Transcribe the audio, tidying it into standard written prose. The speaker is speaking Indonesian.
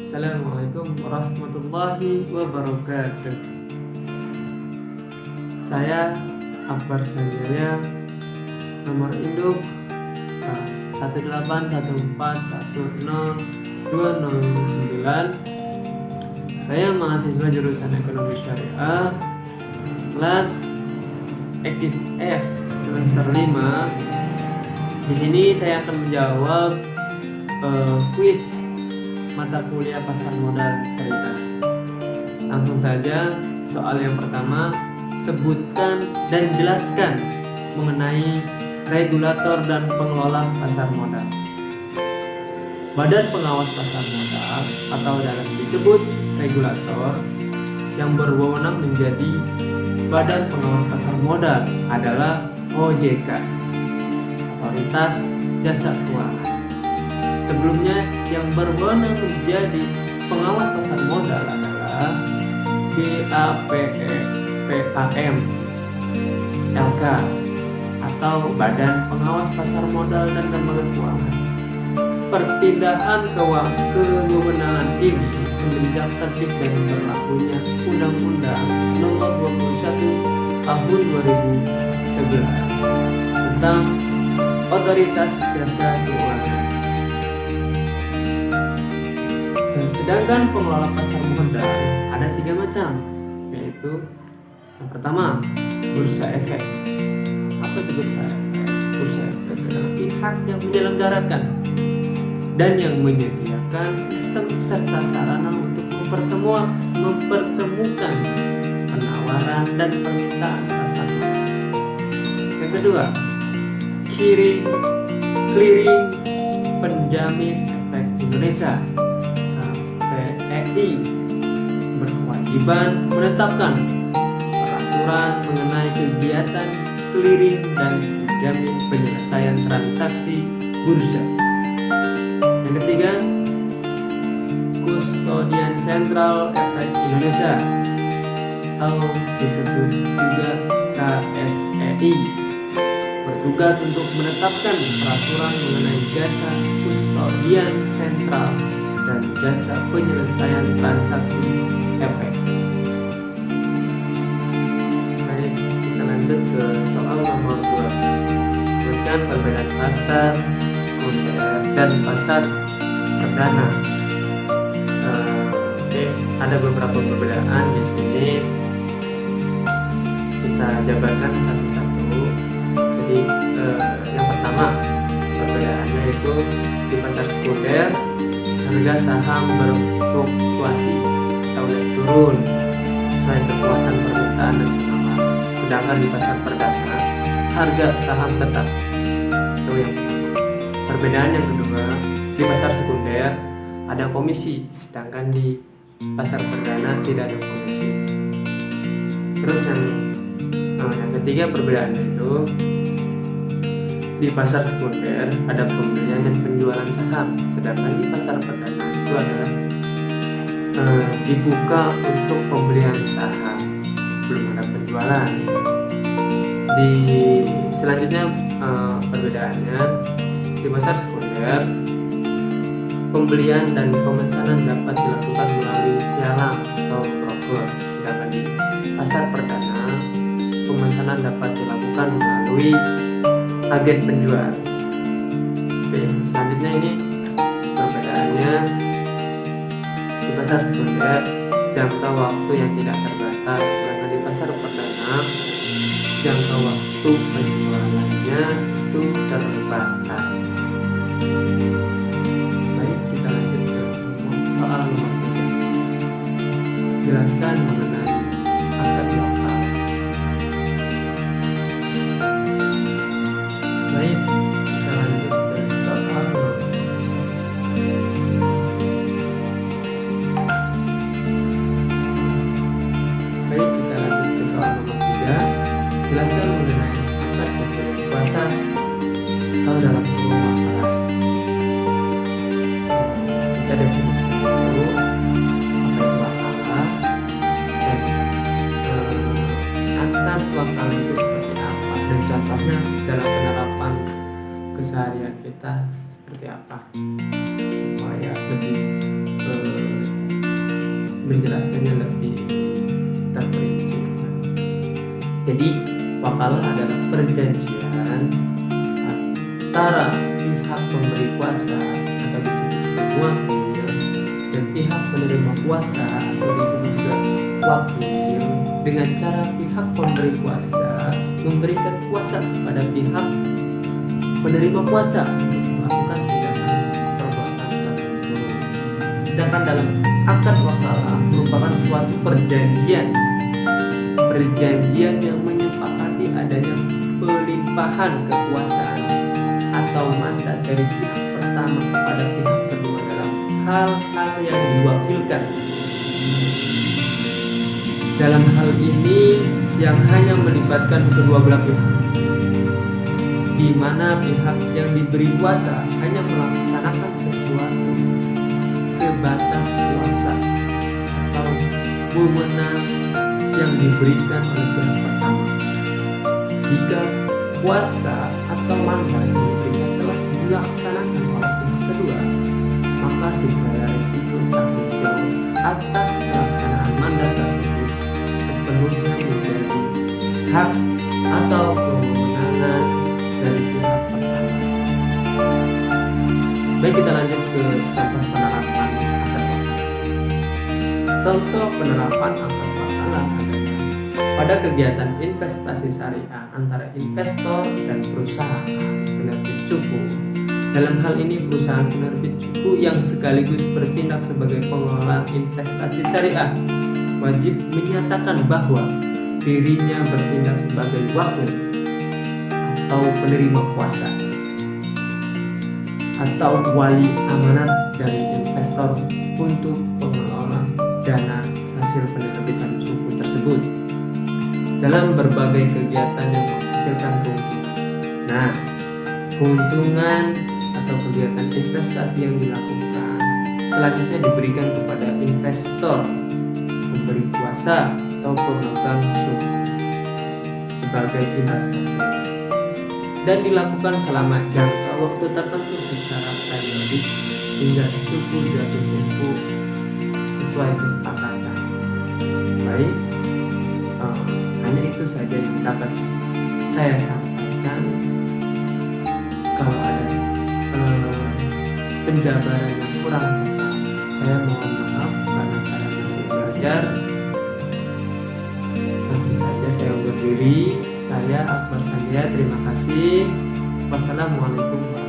Assalamualaikum warahmatullahi wabarakatuh. Saya Akbar Sanjaya, nomor induk 181410209. Saya mahasiswa jurusan Ekonomi Syariah kelas XF semester 5. Di sini saya akan menjawab kuis mata kuliah pasar modal syariah. Langsung saja, soal yang pertama, sebutkan dan jelaskan mengenai regulator dan pengelola pasar modal. Badan pengawas pasar modal atau dalam disebut regulator yang berwenang menjadi Badan Pengawas Pasar Modal adalah OJK, Otoritas Jasa Keuangan. Sebelumnya yang berwenang menjadi pengawas pasar modal adalah BAPEM LK atau Badan Pengawas Pasar Modal dan Lembaga Keuangan. Perpindahan kewenangan ini semenjak terbit dan berlakunya Undang-Undang Nomor 21 Tahun 2011 tentang Otoritas Jasa Keuangan. Sedangkan pengelola pasar modal ada 3 macam, yaitu yang pertama, bursa efek. Apa itu bursa efek? Bursa efek adalah pihak yang menyelenggarakan dan yang menyediakan sistem serta sarana untuk mempertemukan penawaran dan permintaan pasar modal. Yang kedua, clearing penjamin efek Indonesia PEI berkewajiban menetapkan peraturan mengenai kegiatan clearing dan penjamin penyelesaian transaksi bursa. Yang ketiga, Kustodian Sentral Efek Indonesia atau disebut juga KSEI bertugas untuk menetapkan peraturan mengenai jasa kustodian sentral dan jasa penyelesaian transaksi efek. Baik, kita lanjut ke soal nomor 2. Sebutkan perbedaan pasar sekunder dan pasar perdana. Ada beberapa perbedaan di sini. Kita jabarkan satu-satu. Jadi yang pertama, perbedaannya itu di pasar sekunder harga saham berfluktuasi atau naik turun sesuai kekuatan permintaan dan penawaran. Sedangkan di pasar perdana harga saham tetap. Itu yang pertama. Perbedaan yang kedua, di pasar sekunder ada komisi, sedangkan di pasar perdana tidak ada komisi. Terus yang ketiga perbedaannya itu di pasar sekunder ada pembelian dan penjualan saham, sedangkan di pasar perdana itu adalah dibuka untuk pembelian saham, belum ada penjualan. Di selanjutnya perbedaannya di pasar sekunder pembelian dan pemesanan dapat dilakukan melalui pialang atau broker, sedangkan di pasar perdana pemesanan dapat dilakukan melalui agen penjual. Oke, selanjutnya ini perbedaannya di pasar sekunder jangka waktu yang tidak terbatas, sedangkan di pasar perdana jangka waktu penjualannya itu terbatas. Baik, kita lanjut ke soal nomor 3. Jelaskan mengenai akad wakaf. Baik, kita lanjut ke soal nomor 1. Baik, kita lanjut ke soal nomor 3. Jelaskan mengenai akad pemberian kuasa atau dalam kurung wakalah. Kita definisikan dulu apa itu wakalah dan akad wakalah itu seperti apa dan contohnya dalam penerapan keseharian kita seperti apa supaya lebih menjelaskannya lebih terperinci. Jadi wakalah adalah perjanjian antara pihak pemberi kuasa atau disebut juga muwakil dan pihak penerima kuasa atau disebut juga wakil, dengan cara pihak pemberi kuasa memberikan kuasa kepada pihak penerima kuasa untuk melakukan tindakan perbuatan tertentu. Sedangkan dalam akad wakalah merupakan suatu perjanjian yang menyepakati adanya pelimpahan kekuasaan atau mandat dari pihak pertama kepada pihak kedua dalam hal-hal yang diwakilkan. Dalam hal ini yang hanya melibatkan kedua belah pihak, di mana pihak yang diberi kuasa hanya melaksanakan sesuatu sebatas kuasa atau wewenang yang diberikan oleh pihak pertama. Jika kuasa atau mandat yang diberikan telah dilaksanakan oleh pihak kedua, maka segala risiko tanggung jawab atas pelaksanaan mandat tersebut sepenuhnya menjadi hak atau kewenangan dari pihak pertama. Baik, kita lanjut ke contoh penerapan akad wakalah. Contoh penerapan akad wakalah adalah pada kegiatan investasi syariah antara investor dan perusahaan penerbit cukup. Dalam hal ini perusahaan penerbit cukup yang sekaligus bertindak sebagai pengelola investasi syariah wajib menyatakan bahwa dirinya bertindak sebagai wakil atau penerima kuasa atau wali amanat dari investor untuk pengelola dana hasil penerbitan suku tersebut dalam berbagai kegiatan yang menghasilkan keuntungan. Nah, keuntungan atau kegiatan investasi yang dilakukan selanjutnya diberikan kepada investor, pemberi kuasa atau pemegang suku sebagai imbas hasil, dan dilakukan selama jangka waktu tertentu secara periodik hingga suku jatuh tempo sesuai kesepakatan. Baik, hanya itu saja yang dapat saya sampaikan. Kalau ada penjabaran yang kurang tepat, saya mohon maaf karena saya masih belajar. Langsung saja saya undur diri. Saya Akbar Sanjaya, terima kasih. Wassalamualaikum warahmatullahi wabarakatuh.